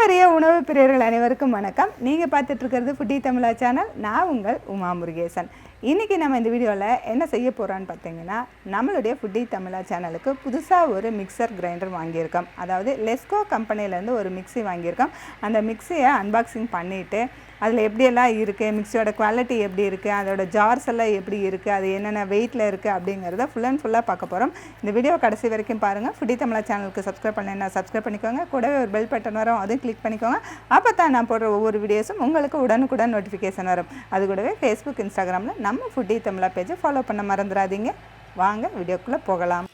பாரம்பரிய உணவு பிரியர்கள் அனைவருக்கும் வணக்கம். நீங்கள் பார்த்துட்டு இருக்கிறது ஃபுட்டி தமிழா சேனல். நான் உங்கள் உமா முருகேசன். இன்றைக்கி நம்ம இந்த வீடியோவில் என்ன செய்ய போகிறோன்னு பார்த்தீங்கன்னா, நம்மளுடைய ஃபுட்டி தமிழா சேனலுக்கு புதுசாக ஒரு மிக்சர் கிரைண்டர் வாங்கியிருக்கோம். அதாவது லெஸ்கோ கம்பெனிலேருந்து ஒரு மிக்சி வாங்கியிருக்கோம். அந்த மிக்சியை அன்பாக்சிங் பண்ணிவிட்டு அதில் எப்படியெல்லாம் இருக்குது, மிக்சியோட குவாலிட்டி எப்படி இருக்குது, அதோட ஜார்ஸ் எல்லாம் எப்படி இருக்குது, அது என்னென்ன வெயிட்டில் இருக்குது அப்படிங்கிறத ஃபுல்லாக பார்க்க போகிறோம். இந்த வீடியோ கடைசி வரைக்கும் பாருங்கள். ஃபுட்டி தமிழா சேனலுக்கு சப்ஸ்கிரைப் பண்ணேன்னா சப்ஸ்கிரைப் பண்ணிக்கோங்க. கூடவே ஒரு பெல் பட்டன் வரும், அதையும் கிளிக் பண்ணிக்கோங்க. அப்போ தான் நான் போடுற ஒவ்வொரு வீடியோஸும் உங்களுக்கு உடனுக்குடன் நோட்டிஃபிகேஷன் வரும். அது கூடவே ஃபேஸ்புக், இன்ஸ்டாகிராமில் நம்ம ஃபுட்டி தமிழா பேஜை ஃபாலோ பண்ண மறந்துடாதீங்க. வாங்க வீடியோக்குள்ளே போகலாம்.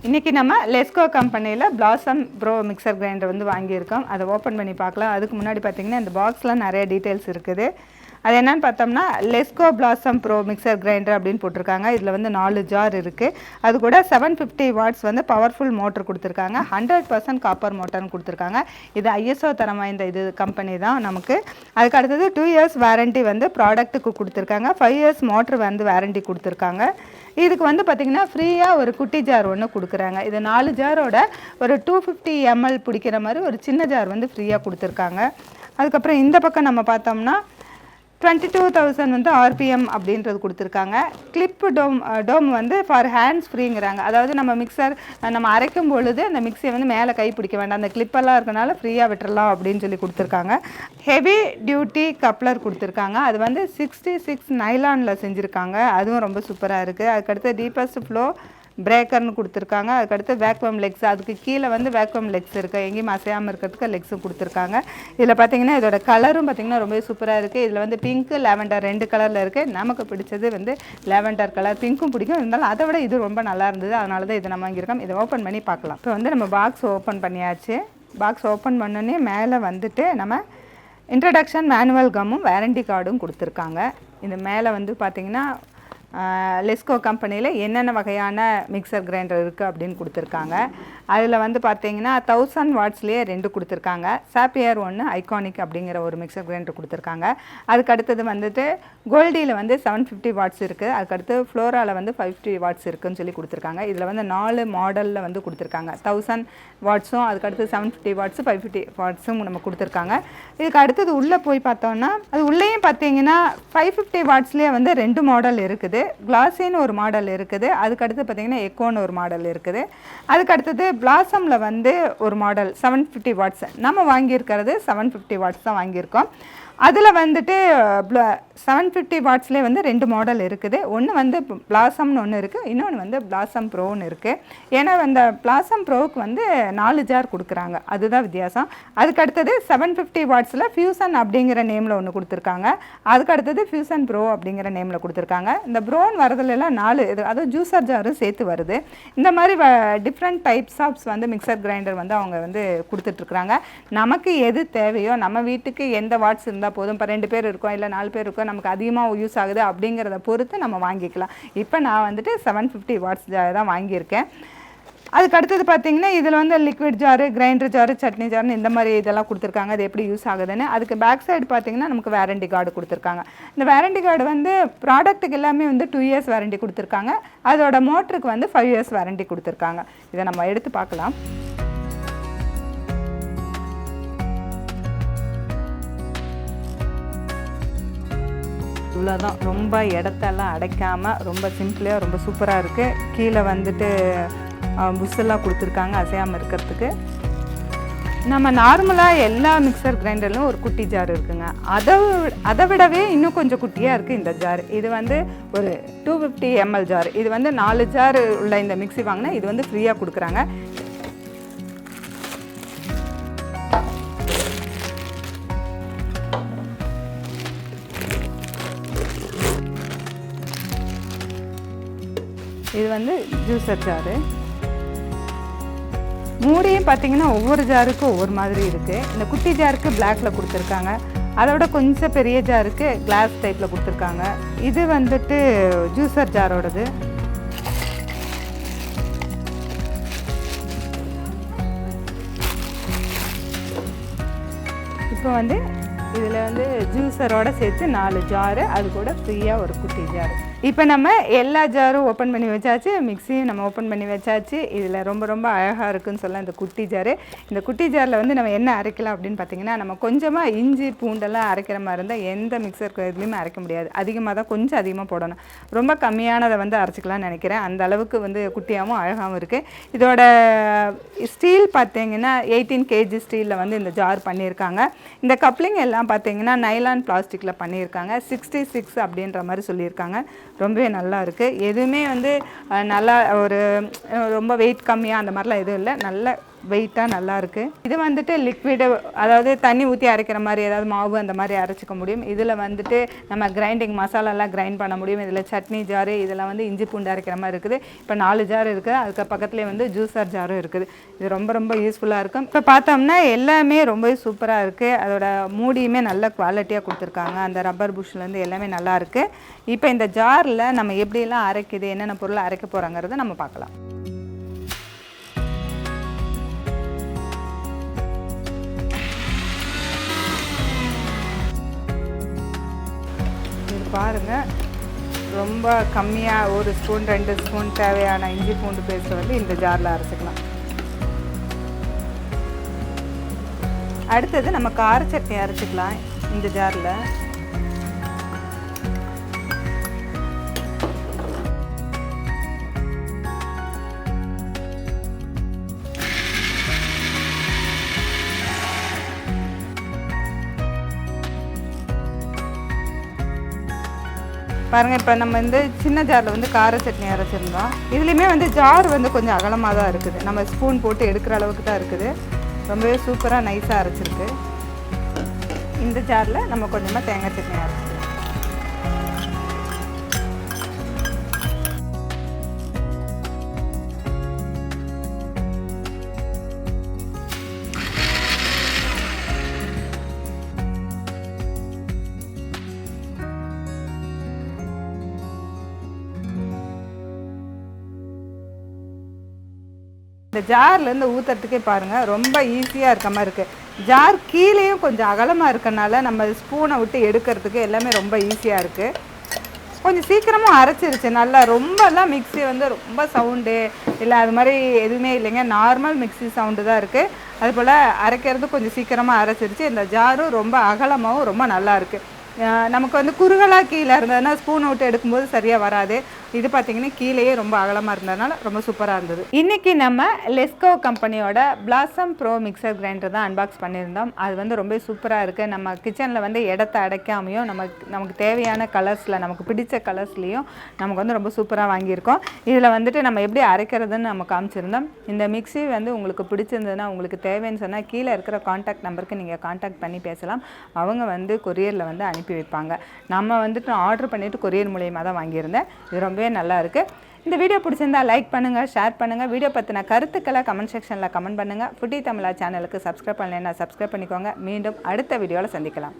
இன்றைக்கி நம்ம லெஸ்கோ கம்பெனியில் பிளாசம் ப்ரோ மிக்சர் கிரைண்டர் வந்து வாங்கியிருக்கோம். அதை ஓப்பன் பண்ணி பார்க்கலாம். அதுக்கு முன்னாடி பார்த்திங்கன்னா இந்த பாக்ஸில் நிறைய டீட்டெயில்ஸ் இருக்குது. அது என்னென்னு பார்த்தோம்னா, லெஸ்கோ பிளாசம் ப்ரோ மிக்சர் கிரைண்டர் அப்படின்னு போட்டிருக்காங்க. இதில் வந்து 4 ஜார் இருக்குது. அது கூட 750 வாட்ஸ் வந்து பவர்ஃபுல் மோட்டர் கொடுத்துருக்காங்க. 100% காப்பர் மோட்டர்னு கொடுத்துருக்காங்க. இது ISO தரம் வாய்ந்த இது கம்பெனி தான் நமக்கு. அதுக்கு அடுத்தது 2 இயர்ஸ் வாரண்ட்டி வந்து ப்ராடக்ட்டுக்கு கொடுத்துருக்காங்க. 5 இயர்ஸ் மோட்ரு வந்து வாரண்ட்டி கொடுத்துருக்காங்க. இதுக்கு வந்து பார்த்திங்கன்னா ஃப்ரீயாக ஒரு குட்டி ஜார் ஒன்று கொடுக்குறாங்க. இது 4 ஜாரோட ஒரு 250 ml பிடிக்கிற மாதிரி ஒரு சின்ன ஜார் வந்து ஃப்ரீயாக கொடுத்துருக்காங்க. அதுக்கப்புறம் இந்த பக்கம் நம்ம பார்த்தோம்னா 22,000 வந்து RPM அப்படின்றது கொடுத்துருக்காங்க. கிளிப்பு டோம் வந்து ஃபார் ஹேண்ட்ஸ் ஃப்ரீங்கிறாங்க. அதாவது நம்ம மிக்சர் நம்ம அரைக்கும் பொழுது அந்த மிக்சியை வந்து மேலே கை பிடிக்க வேண்டாம், அந்த கிளிப்பெல்லாம் இருக்கனால ஃப்ரீயாக விட்டுறலாம் அப்படின்னு சொல்லி கொடுத்துருக்காங்க. ஹெவி டியூட்டி கப்ளர் கொடுத்துருக்காங்க. அது வந்து 66 நைலானில் செஞ்சுருக்காங்க. அதுவும் ரொம்ப சூப்பராக இருக்குது. அதுக்கடுத்து டீப்பஸ்ட் ஃப்ளோ பிரேக்கர்னு கொடுத்துருக்காங்க. அதுக்கடுத்து வேக்வம் லெக்ஸ், அதுக்கு கீழே வந்து வேக்வம் லெக்ஸ் இருக்குது, எங்கேயும் அசையாமல் இருக்கிறதுக்கு லெக்ஸும் கொடுத்துருக்காங்க. இதில் பார்த்திங்கன்னா இதோட கலரும் பார்த்திங்கன்னா ரொம்ப சூப்பராக இருக்குது. இதில் வந்து பிங்க்கு லேவெண்டர் 2 கலரில் இருக்குது. நமக்கு பிடிச்சது வந்து லேவெண்டர் கலர், பிங்க்கும் பிடிக்கும். இருந்தாலும் அதை விட இது ரொம்ப நல்லா இருந்தது, அதனால தான் இதை நம்ம வாங்கியிருக்கோம். இதை ஓப்பன் பண்ணி பார்க்கலாம். இப்போ வந்து நம்ம பாக்ஸ் ஓப்பன் பண்ணியாச்சு. பாக்ஸ் ஓப்பன் பண்ணோன்னே மேலே வந்துட்டு நம்ம இன்ட்ரடக்ஷன் மேனுவல் கம்மும் வாரண்டி கார்டும் கொடுத்துருக்காங்க. இந்த மேலே வந்து பார்த்திங்கன்னா லெஸ்கோ கம்பெனியில் என்னென்ன வகையான மிக்சர் கிரைண்டர் இருக்குது அப்படின்னு கொடுத்துருக்காங்க. அதில் வந்து பார்த்திங்கன்னா 1000 வாட்ஸ்லேயே 2 கொடுத்துருக்காங்க. சாப்பியர் 1 ஐகானிக் அப்படிங்கிற ஒரு மிக்சர் கிரைண்டர் கொடுத்துருக்காங்க. அதுக்கு அடுத்தது வந்துட்டு கோல்டியில் வந்து 750 வாட்ஸ் இருக்குது. அதுக்கடுத்து ஃப்ளோராவில் வந்து 550 வாட்ஸ் இருக்குதுன்னு சொல்லி கொடுத்துருக்காங்க. இதில் வந்து 4 மாடலில் வந்து கொடுத்துருக்காங்க. 1000 வாட்ஸும் அதுக்கடுத்து 750 வாட்ஸு 550 வாட்ஸும் நம்ம கொடுத்துருக்காங்க. இதுக்கு அடுத்தது உள்ளே போய் பார்த்தோன்னா அது உள்ளேயும் பார்த்தீங்கன்னா 550 வாட்ஸ்லேயே வந்து 2 மாடல் இருக்குது. கிளாஸின்னு ஒரு மாடல் இருக்குது. அதுக்கடுத்து பார்த்திங்கன்னா எக்கோன்னு ஒரு மாடல் இருக்குது. அதுக்கடுத்தது பிளாசமில் வந்து ஒரு மாடல் 750 வாட்ஸ். நம்ம வாங்கியிருக்கிறது 750 வாட்ஸ் தான் வாங்கியிருக்கோம். அதில் வந்துட்டு 750 வாட்ஸ்லேயே வந்து 2 மாடல் இருக்குது. ஒன்று வந்து பிளாசம்னு ஒன்று இருக்குது, இன்னொன்று வந்து பிளாசம் ப்ரோன்னு இருக்குது. ஏன்னா அந்த பிளாசம் ப்ரோவுக்கு வந்து 4 ஜார் கொடுக்குறாங்க, அதுதான் வித்தியாசம். அதுக்கடுத்தது 750 வாட்ஸில் ஃபியூசன் அப்படிங்கிற நேமில் ஒன்று கொடுத்துருக்காங்க. அதுக்கடுத்தது ஃபியூசன் ப்ரோ அப்படிங்கிற நேமில் கொடுத்துருக்காங்க. இந்த ப்ரோன்னு வரதுலாம் 4 இது, அதுவும் ஜூஸர் ஜாரும் சேர்த்து வருது. இந்த மாதிரி டிஃப்ரெண்ட் டைப்ஸ் ஆஃப்ஸ் வந்து மிக்சர் கிரைண்டர் வந்து அவங்க வந்து கொடுத்துட்ருக்குறாங்க. நமக்கு எது தேவையோ, நம்ம வீட்டுக்கு எந்த வாட்ஸ் இருந்தால் போதும். இப்போ 2 பேர் இருக்கோம், இல்லை 4 பேர் இருக்கோம், நமக்கு அதிகமாக யூஸ் ஆகுது அப்படிங்கிறத பொறுத்து நம்ம வாங்கிக்கலாம். இப்போ நான் வந்துட்டு 750 வாட்ஸ் தான் வாங்கியிருக்கேன். அதுக்கு அடுத்தது பார்த்திங்கன்னா இதில் வந்து லிக்விட் ஜாரு, கிரைண்டர் ஜாரு, சட்னி ஜாருன்னு இந்த மாதிரி இதெல்லாம் கொடுத்துருக்காங்க. அது எப்படி யூஸ் ஆகுதுன்னு. அதுக்கு பேக் சைடு பார்த்திங்கன்னா நமக்கு வாரண்டி கார்டு கொடுத்துருக்காங்க. இந்த வாரண்டி கார்டு வந்து ப்ராடக்ட்டுக்கு எல்லாமே வந்து 2 இயர்ஸ் வாரண்டி கொடுத்துருக்காங்க. அதோட மோட்டருக்கு வந்து 5 இயர்ஸ் வாரண்டி கொடுத்துருக்காங்க. இதை நம்ம எடுத்து பார்க்கலாம். இவ்வளோதான், ரொம்ப இடத்தெல்லாம் அடைக்காமல் ரொம்ப சிம்பிளாக ரொம்ப சூப்பராக இருக்குது. கீழே வந்துட்டு புஷ்ஷெல்லாம் கொடுத்துருக்காங்க அசையாமல் இருக்கிறதுக்கு. நம்ம நார்மலாக எல்லா மிக்சர் கிரைண்டர்லையும் ஒரு குட்டி ஜார் இருக்குங்க. அதை விடவே இன்னும் கொஞ்சம் குட்டியாக இருக்குது இந்த ஜார். இது வந்து ஒரு 250 ml ஜார். இது வந்து 4 ஜார் உள்ள இந்த மிக்சி வாங்கினா இது வந்து ஃப்ரீயாக கொடுக்குறாங்க. இது வந்து ஜூஸர் ஜாரு. மூடியும் பார்த்திங்கன்னா ஒவ்வொரு ஜாருக்கும் ஒவ்வொரு மாதிரி இருக்குது. இந்த குட்டி ஜாருக்கு பிளாக்கில் கொடுத்துருக்காங்க. அதோட கொஞ்சம் பெரிய ஜாருக்கு கிளாஸ் டைப்பில் கொடுத்துருக்காங்க. இது வந்துட்டு ஜூஸர் ஜாரோடது. இப்போ வந்து இதில் வந்து ஜூஸரோட சேர்த்து 4 ஜாரு, அது கூட ஃப்ரீயாக ஒரு குட்டி ஜாரு. இப்போ நம்ம எல்லா ஜாரும் ஓப்பன் பண்ணி வச்சாச்சு, மிக்ஸியும் நம்ம ஓப்பன் பண்ணி வச்சாச்சு. இதில் ரொம்ப ரொம்ப அழகாக இருக்குதுன்னு சொல்லலாம் இந்த குட்டி ஜாரு. இந்த குட்டி ஜாரில் வந்து நம்ம என்ன அரைக்கலாம் அப்படின்னு பார்த்தீங்கன்னா, நம்ம கொஞ்சமாக இஞ்சி பூண்டெல்லாம் அரைக்கிற மாதிரி இருந்தால் எந்த மிக்சர் இதுலேயுமே அரைக்க முடியாது. அதிகமாக தான், கொஞ்சம் அதிகமாக போடணும். ரொம்ப கம்மியானதை வந்து அரைச்சிக்கலாம்னு நினைக்கிறேன். அந்த அளவுக்கு வந்து குட்டியாகவும் அழகாகவும் இருக்குது. இதோட ஸ்டீல் பார்த்தீங்கன்னா 18 kg ஸ்டீலில் வந்து இந்த ஜார் பண்ணியிருக்காங்க. இந்த கப்ளிங் எல்லாம் பார்த்தீங்கன்னா நைலான் பிளாஸ்டிக்கில் பண்ணியிருக்காங்க. 66 அப்படின்ற மாதிரி சொல்லியிருக்காங்க. ரொம்பவே நல்லா இருக்குது. எதுவுமே வந்து நல்லா ஒரு ரொம்ப வெயிட் கம்மியாக அந்த மாதிரிலாம் எதுவும் இல்லை. நல்ல வெயிட்டாக நல்லா இருக்குது. இது வந்துட்டு லிக்விடு, அதாவது தண்ணி ஊற்றி அரைக்கிற மாதிரி, ஏதாவது மாவு அந்த மாதிரி அரைச்சிக்க முடியும். இதில் வந்துட்டு நம்ம கிரைண்டிங் மசாலாலாம் கிரைண்ட் பண்ண முடியும். இதில் சட்னி ஜாரு, இதில் வந்து இஞ்சி பூண்டு அரைக்கிற மாதிரி இருக்குது. இப்போ 4 ஜார் இருக்குது. அதுக்கு பக்கத்துலேயே வந்து ஜூஸர் ஜாரும் இருக்குது. இது ரொம்ப ரொம்ப யூஸ்ஃபுல்லாக இருக்கும். இப்போ பார்த்தோம்னா எல்லாமே ரொம்ப சூப்பராக இருக்குது. அதோட மூடியுமே நல்ல குவாலிட்டியாக கொடுத்துருக்காங்க. அந்த ரப்பர் புஷ்லேருந்து எல்லாமே நல்லா இருக்குது. இப்போ இந்த ஜாரில் நம்ம எப்படியெல்லாம் அரைக்குது, என்னென்ன பொருளை அரைக்க போகிறாங்கிறத நம்ம பார்க்கலாம். பாருங்கள், ரொம்ப கம்மியாக 1 ஸ்பூன் 2 ஸ்பூன் தேவையான இஞ்சி பூண்டு பேஸ்ட்டை வந்து இந்த ஜாரில் அரைச்சிக்கலாம். அடுத்தது நம்ம கார சட்னி அரைச்சிக்கலாம் இந்த ஜாரில். பாருங்கள், இப்போ நம்ம இந்த சின்ன ஜாரில் வந்து கார சட்னி அரைச்சிருந்தோம். இதுலேயுமே வந்து ஜார் வந்து கொஞ்சம் அகலமாக தான் இருக்குது. நம்ம ஸ்பூன் போட்டு எடுக்கிற அளவுக்கு தான் இருக்குது. ரொம்பவே சூப்பராக நைஸாக அரைச்சிருக்கு. இந்த ஜாரில் நம்ம கொஞ்சமாக தேங்காய் சட்னி அரைச்சிக்கலாம். இந்த ஜார்லேருந்து ஊற்றுறதுக்கே பாருங்கள் ரொம்ப ஈஸியாக இருக்க மாதிரி இருக்குது. ஜார் கீழேயும் கொஞ்சம் அகலமாக இருக்கனால நம்ம ஸ்பூனை விட்டு எடுக்கிறதுக்கு எல்லாமே ரொம்ப ஈஸியாக இருக்குது. கொஞ்சம் சீக்கிரமாக அரைச்சிருச்சு. நல்லா ரொம்பலாம் மிக்ஸி வந்து ரொம்ப சவுண்டு இல்லை அது மாதிரி எதுவுமே இல்லைங்க. நார்மல் மிக்ஸி சவுண்டு தான் இருக்குது. அதுபோல் அரைக்கிறது கொஞ்சம் சீக்கிரமாக அரைச்சிருச்சு. இந்த ஜாரும் ரொம்ப அகலமாகவும் ரொம்ப நல்லா இருக்குது. நமக்கு வந்து குறுகலாக கீழே இருந்ததுன்னா ஸ்பூனை விட்டு எடுக்கும்போது சரியாக வராது. இது பார்த்திங்கன்னா கீழேயே ரொம்ப அகலமாக இருந்ததுனால ரொம்ப சூப்பராக இருந்தது. இன்றைக்கி நம்ம லெஸ்கோ கம்பெனியோட பிளாசம் ப்ரோ மிக்சர் கிரைண்டர் தான் அன்பாக்ஸ் பண்ணியிருந்தோம். அது வந்து ரொம்ப சூப்பராக இருக்குது. நம்ம கிச்சனில் வந்து இடத்த அடைக்காமையும் நமக்கு தேவையான கலர்ஸில், நமக்கு பிடிச்ச கலர்ஸ்லேயும் நமக்கு வந்து ரொம்ப சூப்பராக வாங்கியிருக்கோம். இதில் வந்துட்டு நம்ம எப்படி அரைக்கிறதுன்னு நம்ம காமிச்சிருந்தோம். இந்த மிக்ஸி வந்து உங்களுக்கு பிடிச்சிருந்ததுன்னா, உங்களுக்கு தேவைன்னு சொன்னால் கீழே இருக்கிற காண்டாக்ட் நம்பருக்கு நீங்கள் காண்டாக்ட் பண்ணி பேசலாம். அவங்க வந்து கொரியரில் வந்து அனுப்பி வைப்பாங்க. நம்ம வந்துட்டு ஆர்டர் பண்ணிவிட்டு கொரியர் மூலியமாக தான் வாங்கியிருந்தேன். இது ரொம்பவே நல்லா இருக்குது. இந்த வீடியோ பிடிச்சிருந்தா லைக் பண்ணுங்கள், ஷேர் பண்ணுங்கள். வீடியோ பற்றின கருத்துக்களை கமெண்ட் செக்ஷனில் கமெண்ட் பண்ணுங்கள். ஃபுட்டி தமிழா சேனலுக்கு சப்ஸ்கிரைப் பண்ணலைன்னா சப்ஸ்கிரைப் பண்ணிக்கோங்க. மீண்டும் அடுத்த வீடியோவில் சந்திக்கலாம்.